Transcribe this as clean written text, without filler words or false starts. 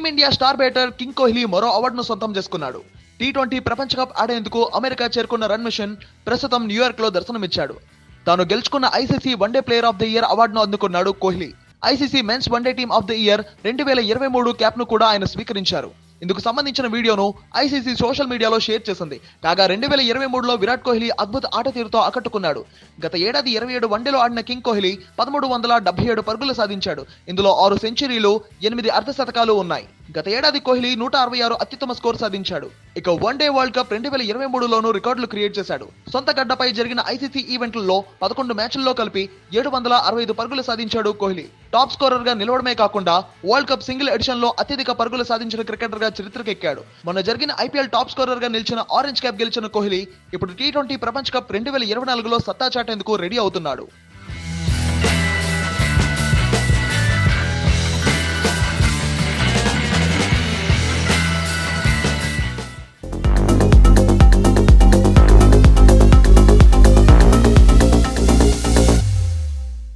Team India star batter king Kohli మరో అవార్డును సొంతం చేసుకున్నాడు. టీ20 ప్రపంచ కప్ ఆడేందుకు అమెరికా చేరుకున్న రన్ మిషన్ ప్రస్తుతం న్యూయార్క్ లో దర్శనమిచ్చాడు. తాను గెలుచుకున్న ICC one day player of the year అవార్డును అందుకున్నాడు Kohli. ICC men's one day team of the year 2023 cap ను కూడా ఆయన స్వీకరించారు. ఇందుకు సంబంధించిన వీడియోను ఐసీసీ సోషల్ మీడియాలో షేర్ చేసింది. కాగా 2023లో విరాట్ కోహ్లీ అద్భుత ఆట తీరుతో ఆకట్టుకున్నాడు. గత ఏడాది 27 వన్డేలో ఆడిన కింగ్ కోహ్లీ 1377 పరుగులు సాధించాడు. ఇందులో 6 సెంచరీలు, 8 అర్ధశతకాలు ఉన్నాయి. గత ఏడాది కోహ్లీ 166 అత్యుత్తమ స్కోర్ సాధించాడు. ఇక వన్డే వరల్డ్ కప్ 2023లోనూ రికార్డులు క్రియేట్ చేశాడు. సొంత గడ్డపై జరిగిన ఐసీసీ ఈవెంట్లలో 11 మ్యాచ్ల్లో కలిపి 765 పరుగులు సాధించాడు కోహ్లీ. టాప్ స్కోరర్ గా నిలవడమే కాకుండా వరల్డ్ కప్ సింగిల్ ఎడిషన్ లో అత్యధిక పరుగులు సాధించిన క్రికెటర్ గా చరిత్రకెక్కాడు. మొన్న జరిగిన ఐపీఎల్ టాప్ స్కోరర్ గా నిలిచిన ఆరెంజ్ క్యాప్ గెలిచిన కోహ్లీ ఇప్పుడు టీ20 ప్రపంచ కప్ 2024లో సత్తా చాటేందుకు రెడీ అవుతున్నాడు.